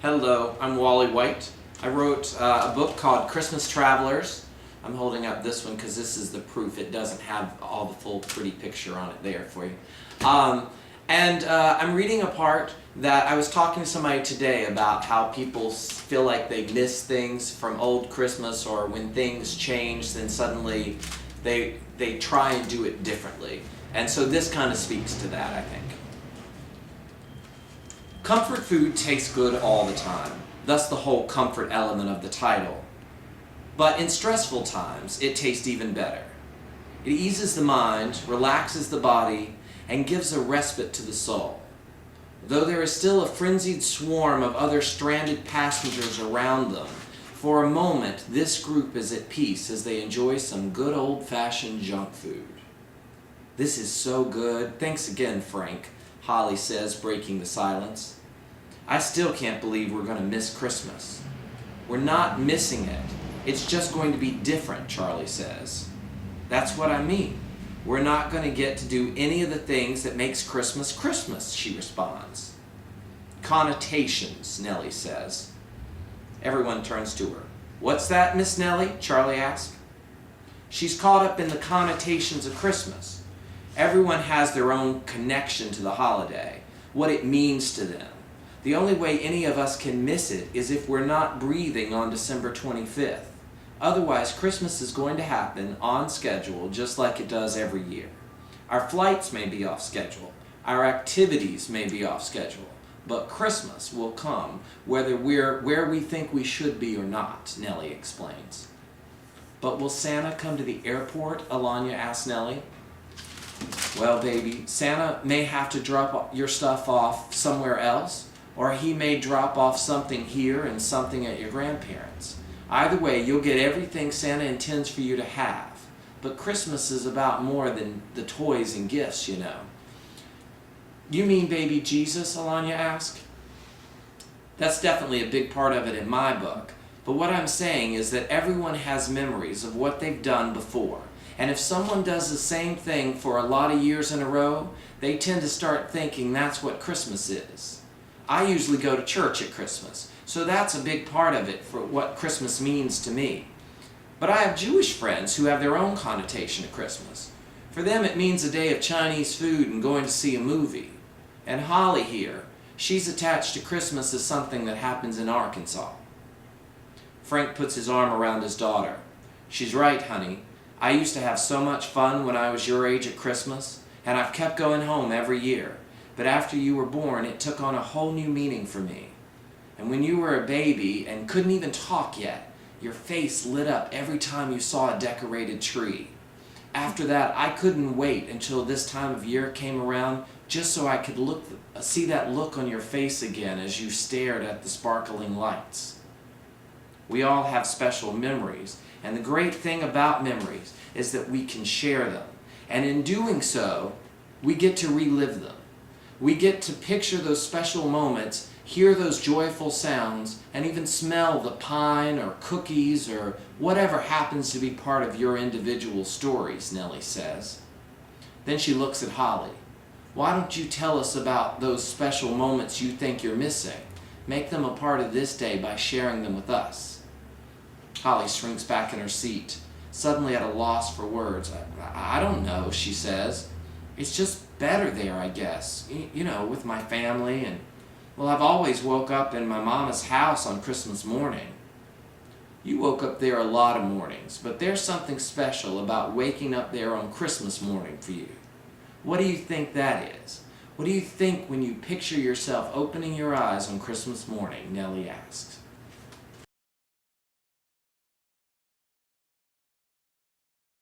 Hello, I'm Wally White. I wrote a book called Christmas Travelers. I'm holding up this one because this is the proof. It doesn't have all the full pretty picture on it there for you. I'm reading a part that I was talking to somebody today about how people feel like they miss things from old Christmas, or when things change then suddenly they try and do it differently. And so this kind of speaks to that, I think. Comfort food tastes good all the time, thus the whole comfort element of the title. But in stressful times, it tastes even better. It eases the mind, relaxes the body, and gives a respite to the soul. Though there is still a frenzied swarm of other stranded passengers around them, for a moment this group is at peace as they enjoy some good old-fashioned junk food. "This is so good. Thanks again, Frank," Holly says, breaking the silence. "I still can't believe we're going to miss Christmas." "We're not missing it. It's just going to be different," Charlie says. "That's what I mean. We're not going to get to do any of the things that makes Christmas Christmas," she responds. "Connotations," Nellie says. Everyone turns to her. "What's that, Miss Nellie?" Charlie asks. She's caught up in the connotations of Christmas. Everyone has their own connection to the holiday, what it means to them. The only way any of us can miss it is if we're not breathing on December 25th. Otherwise, Christmas is going to happen on schedule just like it does every year. Our flights may be off schedule. Our activities may be off schedule. But Christmas will come whether we're where we think we should be or not, Nellie explains. "But will Santa come to the airport?" Alanya asks Nellie. "Well, baby, Santa may have to drop your stuff off somewhere else, or he may drop off something here and something at your grandparents'. Either way, you'll get everything Santa intends for you to have. But Christmas is about more than the toys and gifts, you know." "You mean baby Jesus?" Alanya asked. "That's definitely a big part of it in my book. But what I'm saying is that everyone has memories of what they've done before. And if someone does the same thing for a lot of years in a row, they tend to start thinking that's what Christmas is. I usually go to church at Christmas, so that's a big part of it for what Christmas means to me. But I have Jewish friends who have their own connotation of Christmas. For them it means a day of Chinese food and going to see a movie. And Holly here, she's attached to Christmas as something that happens in Arkansas." Frank puts his arm around his daughter. "She's right, honey. I used to have so much fun when I was your age at Christmas, and I've kept going home every year. But after you were born, it took on a whole new meaning for me. And when you were a baby and couldn't even talk yet, your face lit up every time you saw a decorated tree. After that, I couldn't wait until this time of year came around just so I could see that look on your face again as you stared at the sparkling lights." We all have special memories, and the great thing about memories is that we can share them. And in doing so, we get to relive them. We get to picture those special moments, hear those joyful sounds, and even smell the pine or cookies or whatever happens to be part of your individual stories, Nellie says. Then she looks at Holly. "Why don't you tell us about those special moments you think you're missing? Make them a part of this day by sharing them with us." Holly shrinks back in her seat, suddenly at a loss for words. I don't know," she says. "It's just better there, I guess. You know, with my family and, well, I've always woke up in my mama's house on Christmas morning." "You woke up there a lot of mornings, but there's something special about waking up there on Christmas morning for you. What do you think that is? What do you think when you picture yourself opening your eyes on Christmas morning?" Nellie asks.